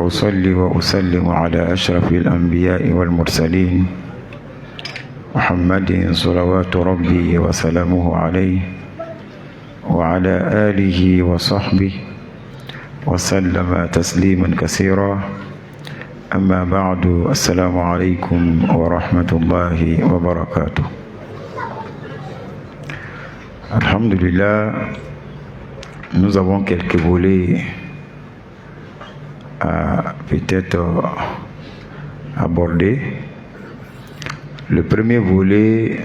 وأصلي وأسلم على أشرف الأنبياء والمرسلين محمد صلوات ربي وسلامه عليه وعلى آله وصحبه وسلم تسليما كثيرا. أما بعد، السلام عليكم ورحمة الله وبركاته. Alhamdulillah, nous avons quelques volets à peut-être aborder. Le premier volet,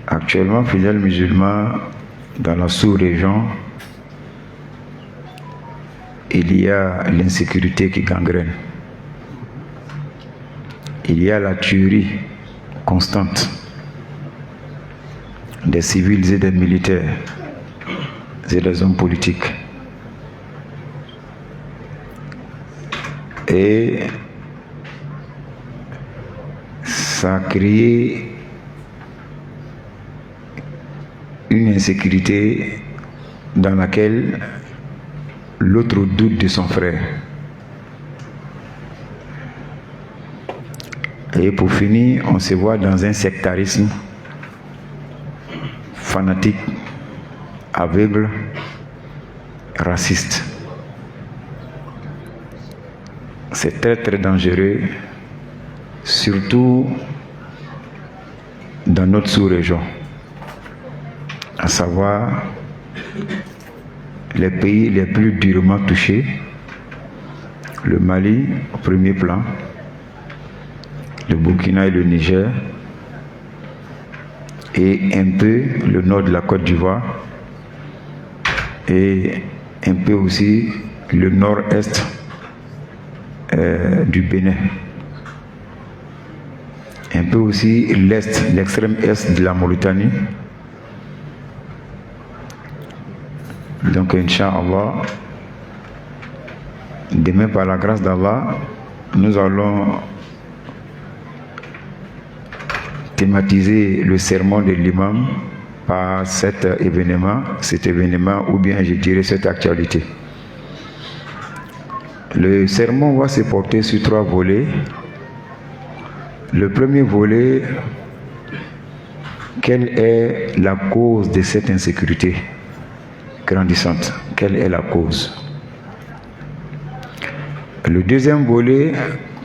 actuellement, fidèles musulmans dans la sous-région, il y a l'insécurité qui gangrène. Il y a la tuerie constante des civils et des militaires et des hommes politiques. Et ça a créé une insécurité dans laquelle l'autre doute de son frère. Et pour finir, on se voit dans un sectarisme fanatique, aveugle, raciste. C'est très très dangereux, surtout dans notre sous-région, à savoir les pays les plus durement touchés, le Mali au premier plan, le Burkina et le Niger, et un peu le nord de la Côte d'Ivoire et un peu aussi le nord-est du Bénin, un peu aussi l'est, l'extrême est de la Mauritanie. Donc Inch'Allah, demain par la grâce d'Allah, nous allons thématiser le sermon de l'imam par cet événement ou bien je dirais cette actualité. Le sermon va se porter sur 3 volets. Le premier volet, quelle est la cause de cette insécurité grandissante? Quelle est la cause? Le deuxième volet,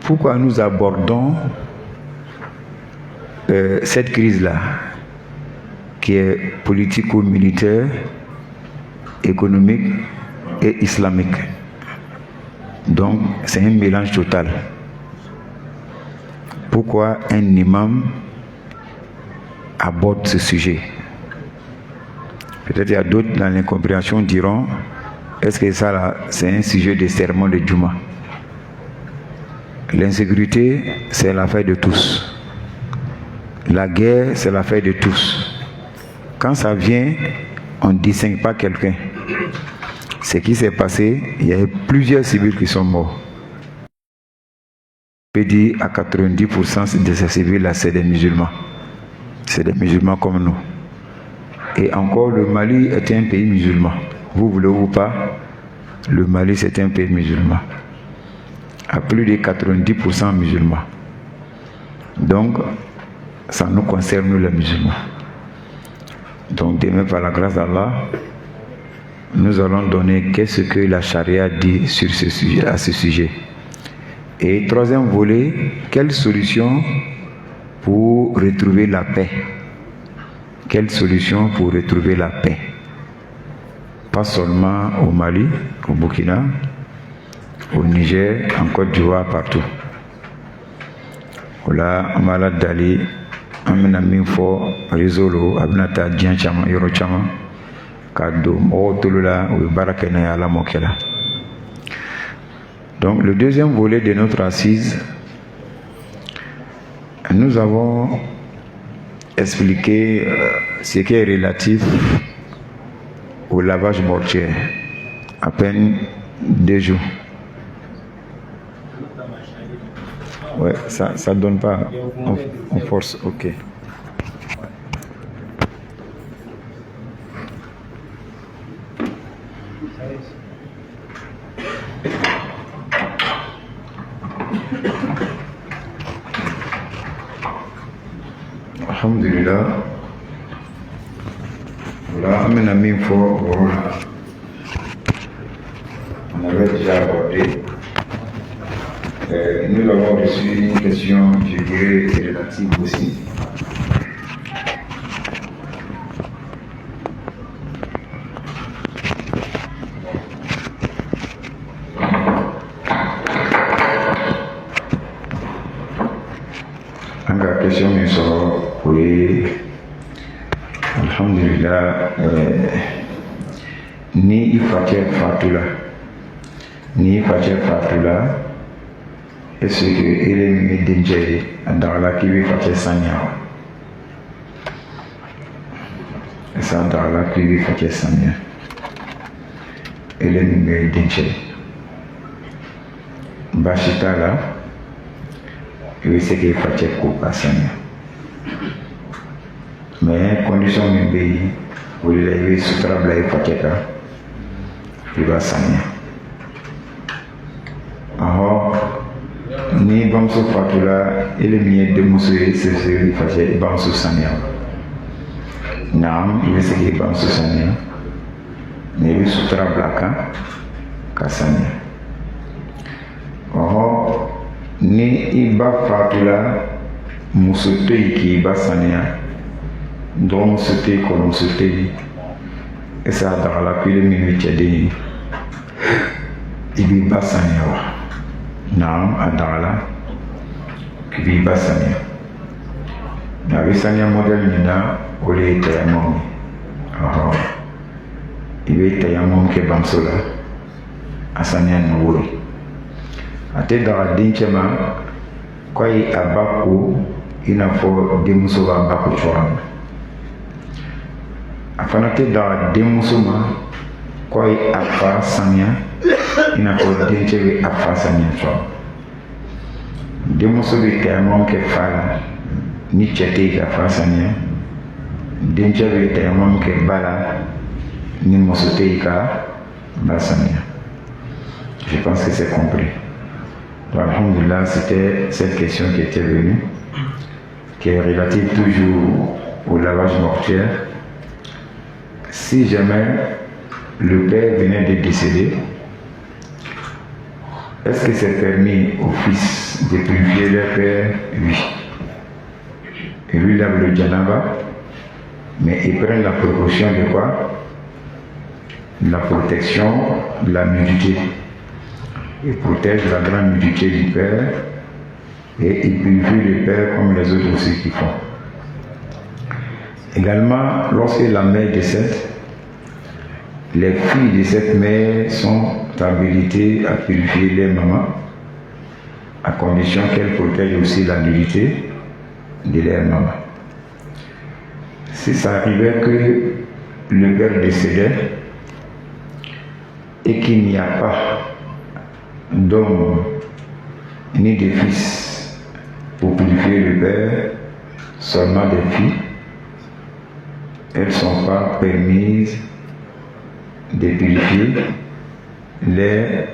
pourquoi nous abordons cette crise-là, qui est politico-militaire, économique et islamique. Donc, c'est un mélange total. Pourquoi un imam aborde ce sujet? Peut-être il y a d'autres dans l'incompréhension diront, est-ce que ça là, c'est un sujet de sermon de Juma? L'insécurité, c'est l'affaire de tous. La guerre, c'est l'affaire de tous. Quand ça vient, on ne distingue pas quelqu'un. Ce qui s'est passé, il y a eu plusieurs civils qui sont morts. On peut dire à 90% de ces civils-là, c'est des musulmans. C'est des musulmans comme nous. Et encore, le Mali est un pays musulman. Vous voulez ou pas, le Mali, c'est un pays musulman. À plus de 90% musulmans. Donc, ça nous concerne, nous les musulmans. Donc demain, par la grâce d'Allah, nous allons donner qu'est-ce que la charia dit sur ce sujet, à ce sujet. Et troisième volet, quelle solution pour retrouver la paix? Quelle solution pour retrouver la paix? Pas seulement au Mali, au Burkina, au Niger, en Côte d'Ivoire, partout. Voilà, on m'a d'aller. Amina minfo rizolo abinata dian chama yoro chama kado mo tolula ou barakena ya la mokela. Donc le deuxième volet de notre assise, nous avons expliqué ce qui est relatif au lavage mortuaire. À peine 2 jours. Ouais, ça donne pas. On force, ok. Alhamdulillah. Voilà, amène à mille fois, voilà. On avait déjà abordé. Nous avons reçu une question, je dirais, relative aussi. La question me sort, oui, alhamdulillah, ni ifatia fatula, est-ce que il est mis danger dans la qui fatia sanya? Et ça dans la qui fatia sanya, il est mis danger. Bashita là. Il sait qu'il faut que coupe à Sanya. Mais condition de pays, vous l'avez sous travail, il faut que il va Sanya. Alors, ni Bamso Fatula, il est mieux de mousser, c'est ce qu'il faut que Bamso Sanya. Non, il sait qu'il Bamso Sanya. Mais il est sous travail, qu'à Sanya. Alors, ni iba fatula musote ki iba sania donc musote ko musote et ça dans la pile minute de iba sania wa naam adala ki iba sania na sania model mina ole tayamom ibe tayamom ke bamsola asania no ate daga dinchema kwai abaku inafo demuso ba baku chwan afana te daga demuso ma kwai afa sanya inafo dinchewe afa sanya chwan demuso bi tayamon ke fala ni chete ka afa sanya dinchewe tayamon ke bala ni mosote ka basanya. Je pense que c'est compris. Alhamdulillah, c'était cette question qui était venue, qui est relative toujours au lavage mortuaire. Si jamais le père venait de décéder, est-ce que c'est permis au fils de purifier le père? Oui. Et lui lave le djanaba, mais il prend la précaution de quoi? La protection de la nudité. Il protège la grande nudité du père et il purifie le père comme les autres aussi qui font. Également, lorsque la mère décède, les filles de cette mère sont habilitées à purifier les mamans à condition qu'elles protègent aussi la nudité de leur maman. Si ça arrivait que le père décédait et qu'il n'y a pas d'homme ni de fils pour purifier le père, seulement des filles, elles ne sont pas permises de purifier les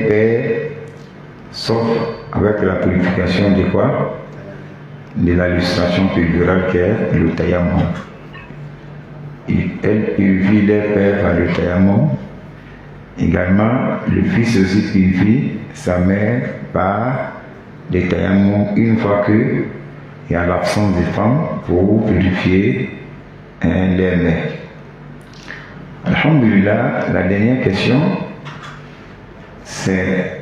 pères, sauf avec la purification de quoi? De la lustration péridurale qui est le tayammum. Elles purifient les pères par le tayammum. Également, le fils aussi purifie sa mère par le tayammum une fois qu'il y a l'absence de femmes pour purifier les mères. Alhamdulillah, la dernière question, c'est,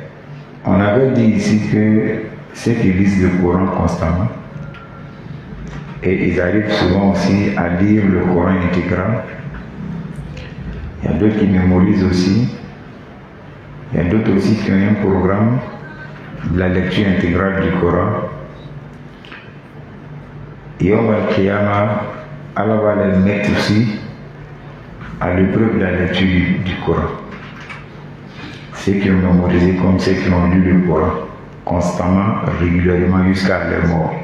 on avait dit ici que ceux qui lisent le Coran constamment, et ils arrivent souvent aussi à lire le Coran intégral, il y a d'autres qui mémorisent aussi, il y a d'autres aussi qui ont un programme de la lecture intégrale du Coran. Et on va Kiyama, Allah va les mettre aussi à l'épreuve de la lecture du Coran. Ceux qui ont mémorisé comme ceux qui ont lu le Coran constamment, régulièrement jusqu'à leur mort.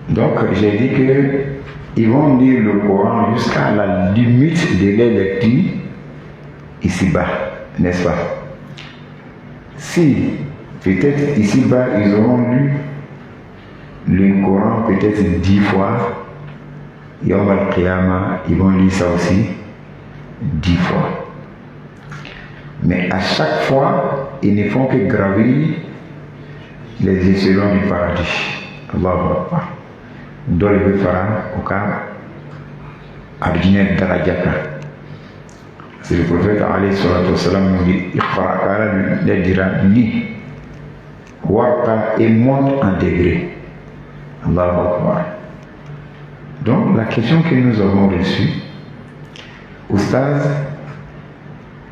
Donc j'ai dit qu'ils vont lire le Coran jusqu'à la limite de leur lecture ici-bas, n'est-ce pas? Si peut-être ici-bas ils auront lu le Coran peut-être 10 fois, Yawm al-Qiyamah, ils vont lire ça aussi 10 fois. Mais à chaque fois, ils ne font que gravir les échelons du paradis. Allahu Akbar. Dole be fara au cas ordinaire darajaka. C'est le prophète alayhi salatu wassalam nous dit Iqra kala le dira ni warqa et monte en degré. Allahu Akbar. Donc la question que nous avons reçue, Oustaz,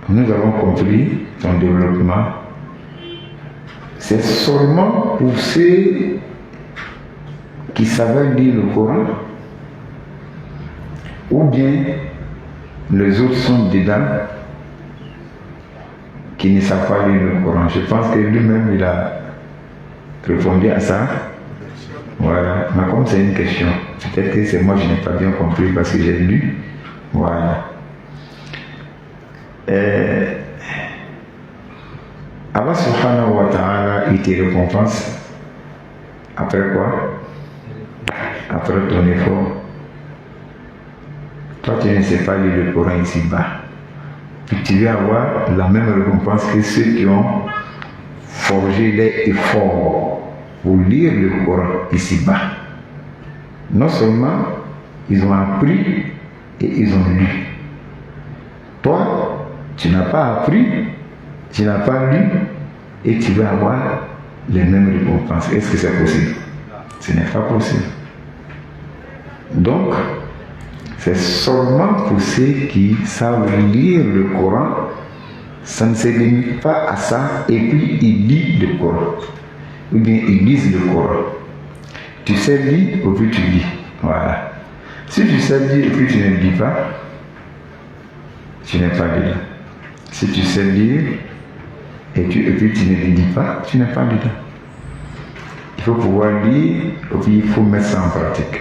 nous avons compris ton développement, c'est seulement pour ceux qui savaient lire le Coran, ou bien les autres sont dedans qui ne savent pas lire le Coran. Je pense que lui-même il a répondu à ça. Voilà, mais comme c'est une question, peut-être que c'est moi je n'ai pas bien compris parce que j'ai lu. Voilà. Allah subhanahu wa ta'ala, il te récompense après quoi? Après ton effort. Toi tu ne sais pas lire le Coran ici-bas. Puis tu vas avoir la même récompense que ceux qui ont forgé les efforts pour lire le Coran ici-bas. Non seulement ils ont appris et ils ont lu. Toi, tu n'as pas appris, tu n'as pas lu et tu vas avoir les mêmes récompenses. Est-ce que c'est possible? Ce n'est pas possible. Donc, c'est seulement pour ceux qui savent lire le Coran, ça ne se limite pas à ça et puis ils lisent le Coran. Ou bien ils lisent le Coran. Tu sais lire ou puis tu lis. Voilà. Si tu sais lire et puis tu ne lis pas, tu n'es pas dedans. Si tu sais lire et puis tu ne lis pas, tu n'es pas dedans. Il faut pouvoir lire et puis il faut mettre ça en pratique.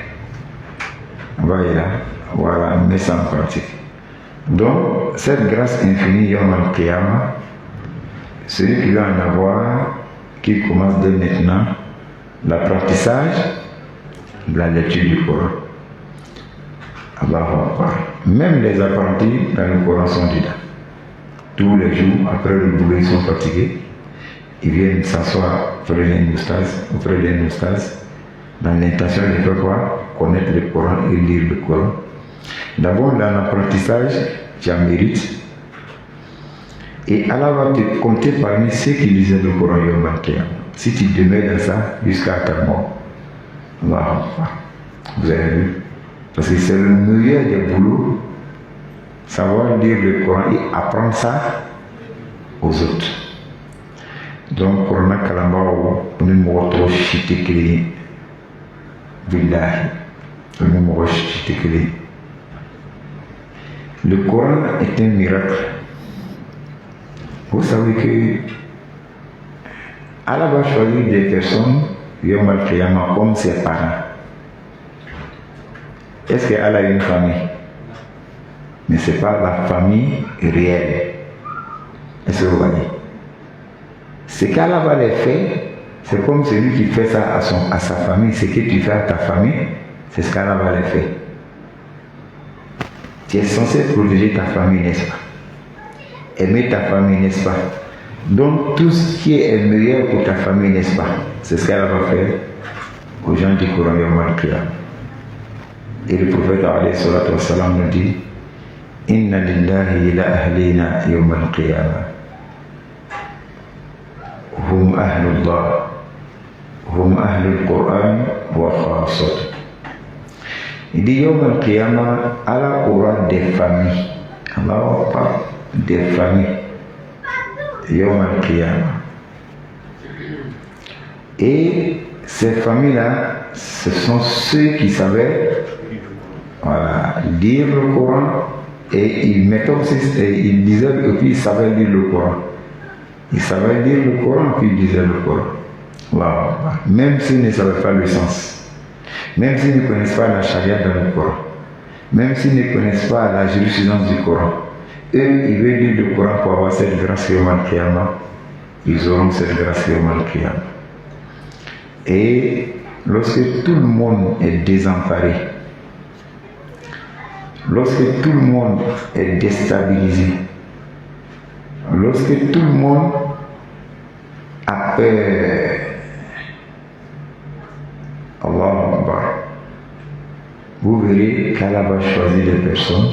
Voilà, mettre ça en pratique. Donc, cette grâce infinie, Yawm al-Qiyamah, celui qui va en avoir, qui commence dès maintenant l'apprentissage de la lecture du Coran. Allahu Akbar. Même les apprentis dans le Coran sont dedans. Tous les jours, après le boulot, ils sont fatigués. Ils viennent s'asseoir auprès d'un oustaz, dans l'intention de faire quoi? Connaître le Coran et lire le Coran. D'abord, dans l'apprentissage, tu as mérite. Et Allah va te compter parmi ceux qui lisaient le Coran Yawm al-Qiyamah. Si tu demeures dans ça jusqu'à ta mort. Allahu Akbar. Vous avez vu? Parce que c'est le meilleur des boulots, savoir lire le Coran et apprendre ça aux autres. Donc, Coran Kalambao, on est mort trop chitéclé. Billahi, on est mort chitéclé. Le Coran est un miracle. Vous savez que Allah va choisir des personnes, Yawm al-Qiyamah, comme ses parents. Est-ce qu'Allah a une famille? Mais ce n'est pas la famille réelle. Est-ce que vous voyez? Ce qu'Allah va les faire, c'est comme celui qui fait ça à sa famille. Ce que tu fais à ta famille, c'est ce qu'Allah va les faire. Tu es censé protéger ta famille, n'est-ce pas? Aimer ta famille, n'est-ce pas? Donc tout ce qui est meilleur pour ta famille, n'est-ce pas? C'est ce qu'Allah va faire aux gens du Coran Yawm al-Qiyamah. Et le prophète alayhi salatu wassalam nous dit Inna lillahi ila ahlina yawm al-qiyamah hum ahlullah hum ahlul Qur'an wa khasat. Il dit Yawm al-Qiyamah, Allah aura des familles. Allah aura des familles. Yawm al-Qiyamah. Et ces familles-là, ce sont ceux qui savaient lire le Coran et ils mettaient aussi, ils disaient et puis ils savaient lire le Coran. Ils savaient lire le Coran puis ils disaient le Coran. Wow. Même s'ils ne savaient pas le sens, même s'ils ne connaissent pas la charia dans le Coran, même s'ils ne connaissent pas la jurisprudence du Coran, eux ils veulent lire le Coran pour avoir cette grâce Yawm al-Qiyamah. Ils auront cette grâce Yawm al-Qiyamah. Et lorsque tout le monde est désemparé, lorsque tout le monde est déstabilisé, lorsque tout le monde a peur, Allahu Akbar, vous verrez qu'Allah va choisir des personnes,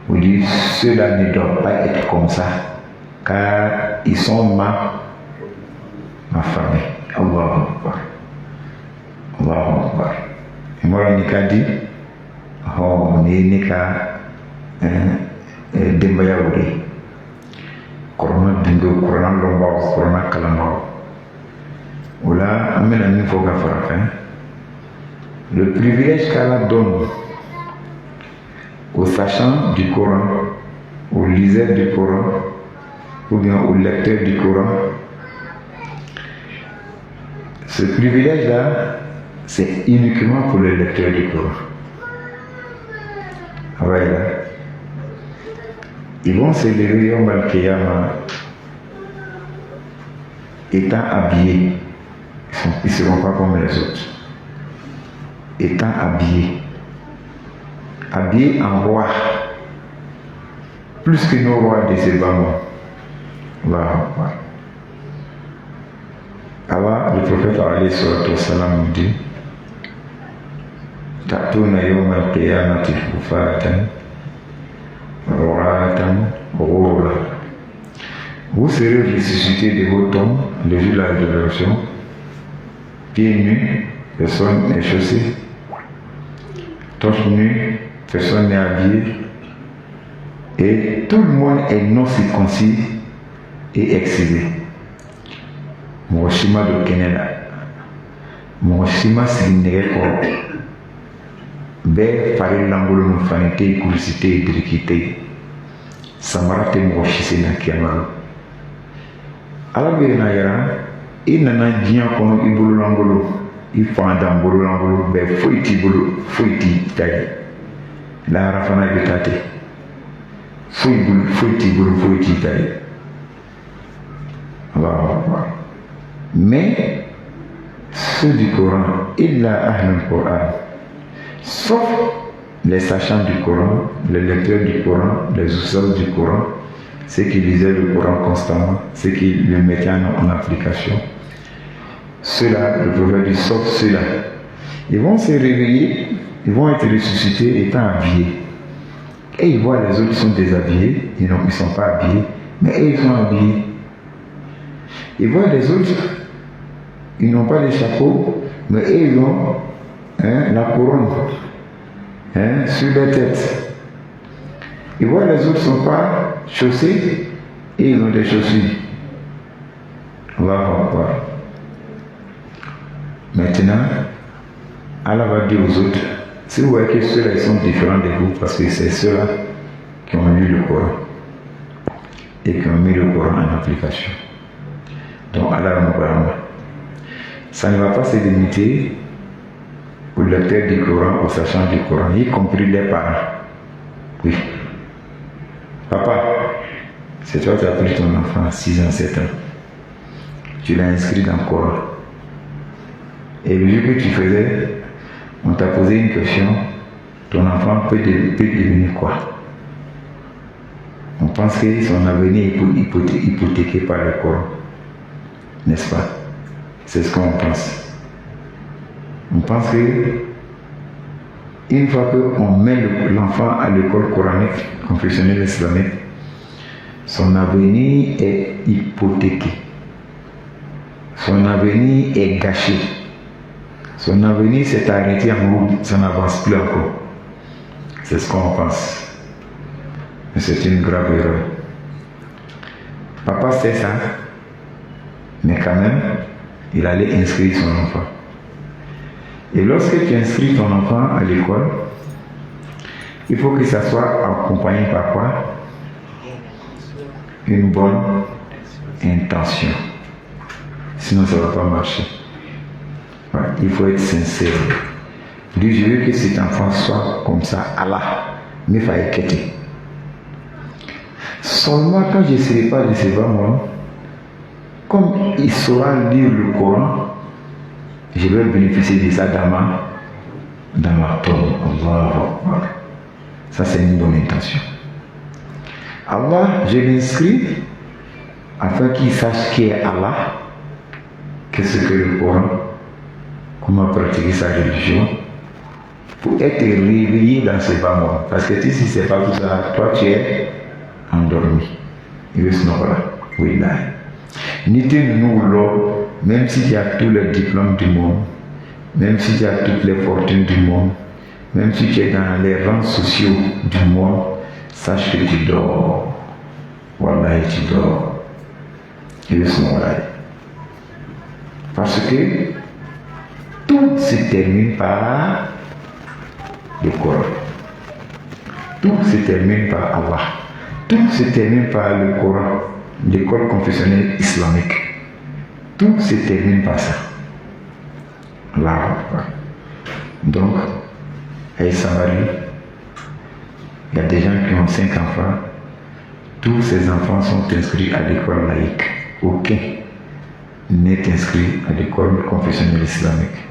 vous dites ceux-là ne doivent pas être comme ça, car ils sont ma famille. Allahu Akbar. Allahu Akbar. Et moi, on a dit, on est Dembaya Wuri, Corona Dingo, Corona Lomba, Corona Kalama. Voilà, amène un niveau à le privilège qu'Allah donne aux sachants du Coran, aux liseurs du Coran, ou bien aux lecteurs du Coran. Ce privilège-là, c'est uniquement pour les lecteurs du Coran. Voilà. Ils vont se lever au Al-Qiyama étant habillés. Ils ne seront pas comme les autres. Étant habillés en roi, plus que nos rois de ces bas mondes. Voilà. Alors, le prophète alayhi salatu wassalam nous dit Ta'tuna yawm al-qiyamati hufatan uratan ghurla. Vous serez ressuscités de vos tombes le jour de la résurrection, pieds nus, personne n'est chaussé, torse nu, personne n'est habillé, et tout le monde est non circoncis et exilé. Moshima de Kenela, Moshima Sineko, Be Farid Langolo Fanité, Kursité, Drikité, Samarate Moshise Nakiamaro. Alabina Yara, il n'en a rien qu'on Ibulu Langolo, il faut un dambolo Langolo, Be Fouiti Taille, la Rafana Betate, Fouiti Taille. Mais ceux du Coran, illa ahlul Coran, sauf les sachants du Coran, les lecteurs du Coran, les oustaz du Coran, ceux qui lisaient le Coran constamment, ceux qui le mettaient en application, ceux-là, le prophète dit, sauf ceux-là, ils vont se réveiller, ils vont être ressuscités étant habillés. Et ils voient les autres qui sont déshabillés, ils ne sont pas habillés, mais eux, ils sont habillés. Ils voient les autres, ils n'ont pas de chapeau, mais eux, ils ont la couronne sur leur tête. Ils voient les autres ne sont pas chaussés et ils ont des chaussures. On va voir. Maintenant, Allah va dire aux autres, si vous voyez que ceux-là ils sont différents de vous, parce que c'est ceux-là qui ont lu le Coran et qui ont mis le Coran en application. Donc Allah nous parle. Ça ne va pas se limiter aux lecteurs du Coran, aux sachants du Coran, y compris les parents. Oui. Papa, c'est toi qui as pris ton enfant à 6 ans, 7 ans. Tu l'as inscrit dans le Coran. Et le jour que tu faisais, on t'a posé une question, ton enfant peut devenir quoi? On pense que son avenir est hypothéqué par le Coran. N'est-ce pas? C'est ce qu'on pense. On pense que une fois qu'on met l'enfant à l'école coranique, confessionnelle islamique, son avenir est hypothéqué. Son avenir est gâché. Son avenir s'est arrêté en route, ça n'avance plus encore. C'est ce qu'on pense. Mais c'est une grave erreur. Papa sait ça. Mais quand même, il allait inscrire son enfant. Et lorsque tu inscris ton enfant à l'école, il faut que ça soit accompagné par quoi? Une bonne intention. Sinon, ça ne va pas marcher. Ouais, il faut être sincère. Dis, je veux que cet enfant soit comme ça, Allah. Mais il faut inquiéter. Seulement quand je ne serai pas de ces bas, moi, comme il saura lire le Coran, je vais bénéficier de ça dans ma tombe. Allahu Akbar. Ça, c'est une bonne intention. Allah, je l'inscris afin qu'il sache qui est Allah, qu'est-ce que le Coran, comment pratiquer sa religion, pour être réveillé dans ce bas monde. Parce que si c'est pas tout ça, toi tu es endormi. Oui, là. Même si tu as tous les diplômes du monde, même si tu as toutes les fortunes du monde, même si tu es dans les rangs sociaux du monde, sache que tu dors. Wallahi, tu dors. Parce que tout se termine par le Coran. Tout se termine par Allah. Tout se termine par le Coran, l'école confessionnelle islamique. Tout se termine par ça. Là. Donc, à Samari, il y a des gens qui ont 5 enfants. Tous ces enfants sont inscrits à l'école laïque. Aucun n'est inscrit à l'école confessionnelle islamique.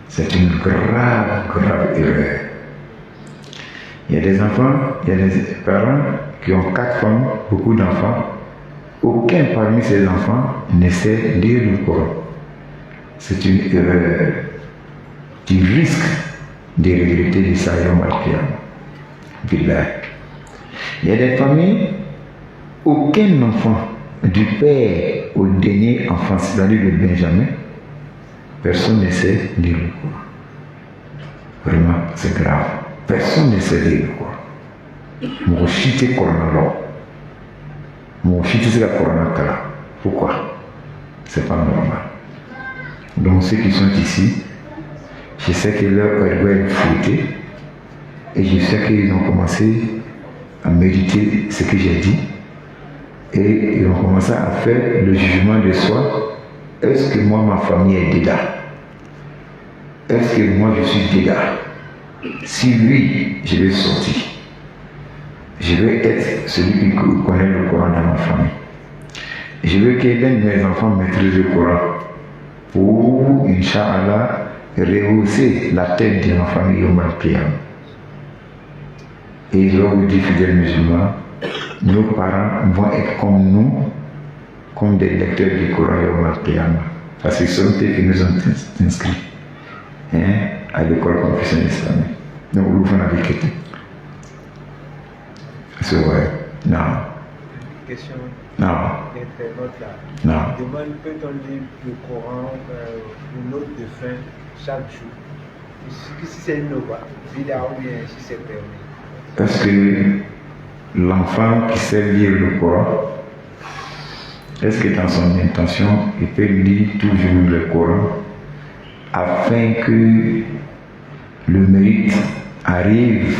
C'est une grave, grave erreur. Il y a des enfants, il y a des parents qui ont 4 femmes, beaucoup d'enfants. Aucun parmi ces enfants ne sait lire le Coran. C'est une erreur. Tu risques de regretter de ça yom al-qiyamah. Il y a des familles, aucun enfant, du père au dernier enfant, c'est-à-dire le Benjamin, personne ne sait lire le Coran. Vraiment, c'est grave. Personne ne sait lire le Coran. Mon chité Coran. Mon chité c'est la Coran. Pourquoi? C'est pas normal. Donc ceux qui sont ici, je sais que leur doit être fruité et je sais qu'ils ont commencé à méditer ce que j'ai dit et ils ont commencé à faire le jugement de soi. Est-ce que moi, ma famille est dedans? Est-ce que moi, je suis dedans? Si oui, je vais sortir. Je vais être celui qui connaît le Coran dans ma famille. Je veux que l'un de mes enfants maîtrise le Coran pour, Inch'Allah, rehausser la tête de ma famille au Mal-Qiyam. Et je vais vous dire, fidèles musulmans, nos parents vont être comme nous, comme des lecteurs du Coran au Mal-Qiyam. Parce que ce sont eux qui nous ont inscrits à l'école confessionnelle islamique. Donc, vous pouvez la vérité. C'est vrai. Non. Question. Non. L'internaute là. Non. Demande, peut-on lire le Coran une note de fin chaque jour? Si c'est une vidéo ou bien si c'est permis. Est-ce que l'enfant qui sait lire le Coran, est-ce que dans son intention, il peut lire toujours le Coran afin que le mérite arrive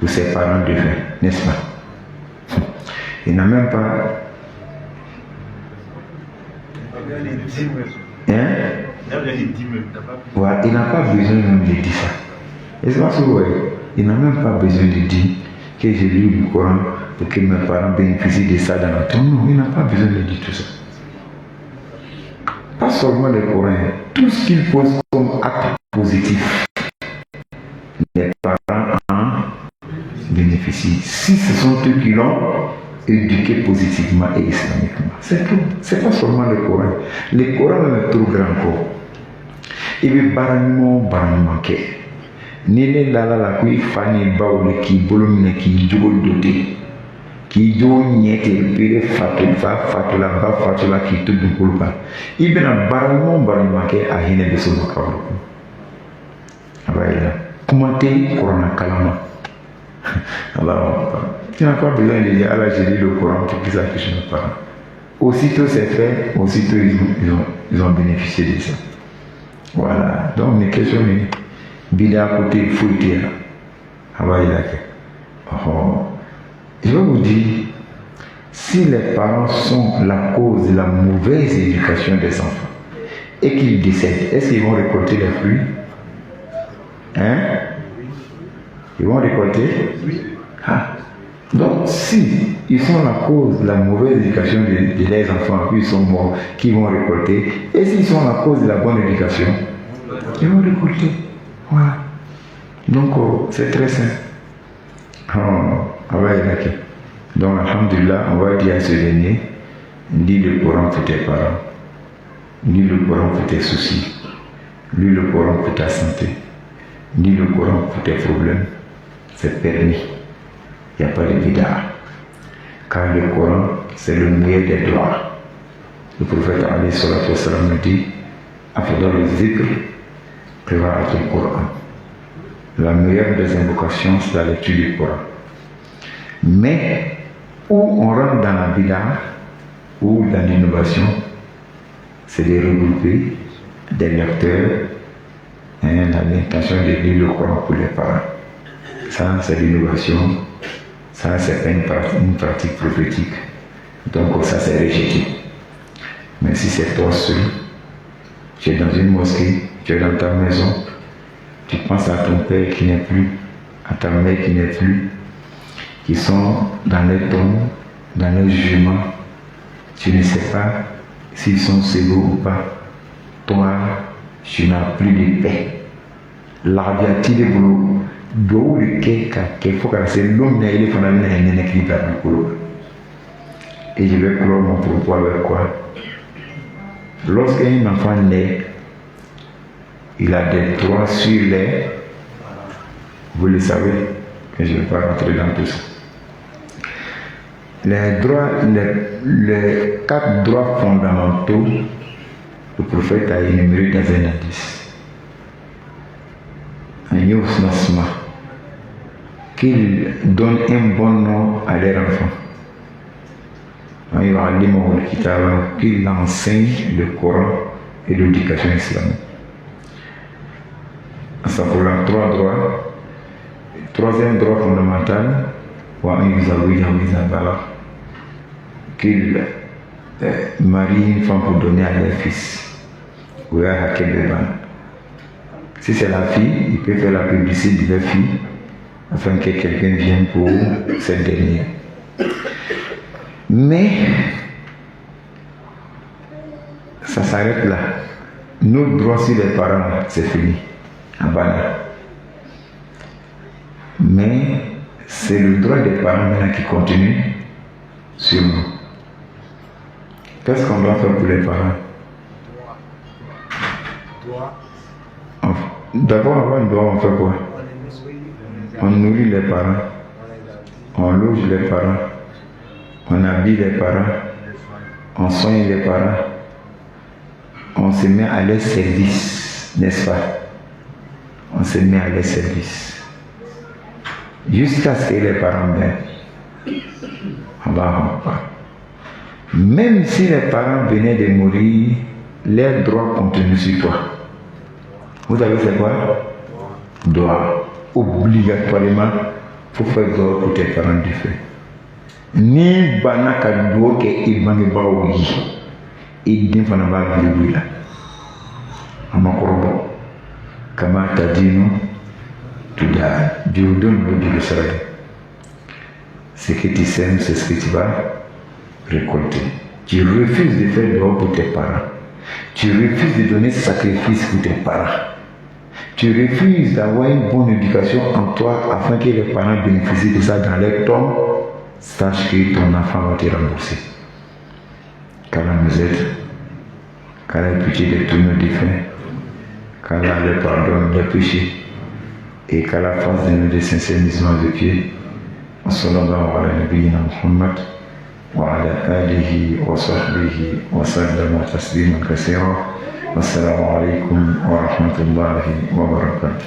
pour ses parents de fin, n'est-ce pas? Il n'a même pas... Voilà, il n'a pas besoin même de dire ça. Est-ce que vous voyez? Il n'a même pas besoin de dire que j'ai lu le Coran pour que mes parents bénéficient de ça dans la tombe. Non, il n'a pas besoin de dire tout ça. Pas seulement le Coran, tout ce qu'il pose comme acte positif, les parents en bénéficient. Si ce sont eux qui l'ont éduqué positivement et islamiquement, c'est tout. C'est pas seulement le Coran. Le Coran est trop grand pour. Il veut barrement manquer. Nene lala la kui fani baule ki bolomine ki jogol doté ki jo nyete pire fatula ba fatula ki tudu kulpa ibena baramo barimake a hine be sunu kawro abayla kumate corona kalama alors tu n'as pas besoin de dire Allah j'ai lu le Coran pour qu'ils affichent mes parents. Aussitôt c'est fait, aussitôt ils ont bénéficié de ça. Voilà, donc les questions Bida côté fouille. Je vais vous dire, si les parents sont la cause de la mauvaise éducation des enfants et qu'ils décèdent, est-ce qu'ils vont récolter les fruits? Hein? Ils vont récolter? Oui. Ah. Donc si ils sont la cause de la mauvaise éducation de leurs enfants, puis ils sont morts, qui vont récolter. Et s'ils sont la cause de la bonne éducation, ils vont récolter. Voilà. Donc, c'est très simple. Donc, alhamdulillah, on va dire à ce dernier, lis le Coran pour tes parents, lis le Coran pour tes soucis, lis le Coran pour ta santé, lis le Coran pour tes problèmes. C'est permis. Il n'y a pas de bid'a. Car le Coran, c'est le meilleur des doigts. Le prophète alayhi salatu wa sallam nous dit, afdal zikr qira'atul Coran. La meilleure des invocations, c'est la lecture du Coran. Mais où on rentre dans la bid'a ou dans l'innovation, c'est de regrouper des lecteurs, l'intention de lire le Coran pour les parents. Ça, c'est l'innovation. Ça, c'est pas une pratique prophétique. Donc, ça, c'est rejeté. Mais si c'est toi seul, tu es dans une mosquée, tu es dans ta maison, tu penses à ton père qui n'est plus, à ta mère qui n'est plus, qui sont dans les tombes, dans les jugements, tu ne sais pas s'ils sont sévères ou pas. Toi, tu n'as plus de paix. L'arbitre de boulot, d'où le qu'il faut que c'est l'homme qui est un équilibre du boulot. Et je vais clore mon propos avec quoi? Lorsqu'un enfant naît, il a des droits sur les. Vous le savez, que je ne vais pas rentrer dans tout ça. Les droits, les 4 droits fondamentaux, le prophète a énuméré dans un hadith. Un yusnasma, qu'il donne un bon nom à leur enfant. Qu'il enseigne le Coran et l'éducation islamique. Ça pour les 3 droits. Troisième droit fondamental, qu'il marie une femme pour donner à leur fils. Si c'est la fille, il peut faire la publicité de la fille afin que quelqu'un vienne pour cette dernière. Mais ça s'arrête là. Nos droits sur les parents, c'est fini. En bas. Mais c'est le droit des parents maintenant qui continue sur nous. Qu'est-ce qu'on doit faire pour les parents? D'abord, avant le droit, on fait quoi? On nourrit les parents, on loge les parents, on habille les parents, on soigne les parents, on se met à leur service, n'est-ce pas? On se met à leur service. Jusqu'à ce que les parents meurent. Même si les parents venaient de mourir, leurs droits continuent sur toi. Vous savez c'est quoi? Droit. Obligatoirement, il faut faire droit pour tes parents du feu. Ni banaka doa ke ibang bawi. Idin fana ba bilibila. Amakorobo. Kama tadino. Tu donnes le salaire. Ce que tu sèmes, c'est ce que tu vas récolter. Tu refuses de faire droit pour tes parents. Tu refuses de donner sacrifice pour tes parents. Tu refuses d'avoir une bonne éducation en toi afin que les parents bénéficient de ça dans leur tombe. Sache que ton enfant va te rembourser. Qu'Allah nous aide, qu'Allah ait pitié de tous nos défunts, qu'Allah leur pardonne leurs péchés et qu'Allah fasse de nous des sincères musulmans de pied. Sallallahu ala nabiyyina Muhammad wa ala alihi wa sahbihi wa sallam tasliman kaseera. Wassalamu alaikum wa rahmatullahi wa barakatuh.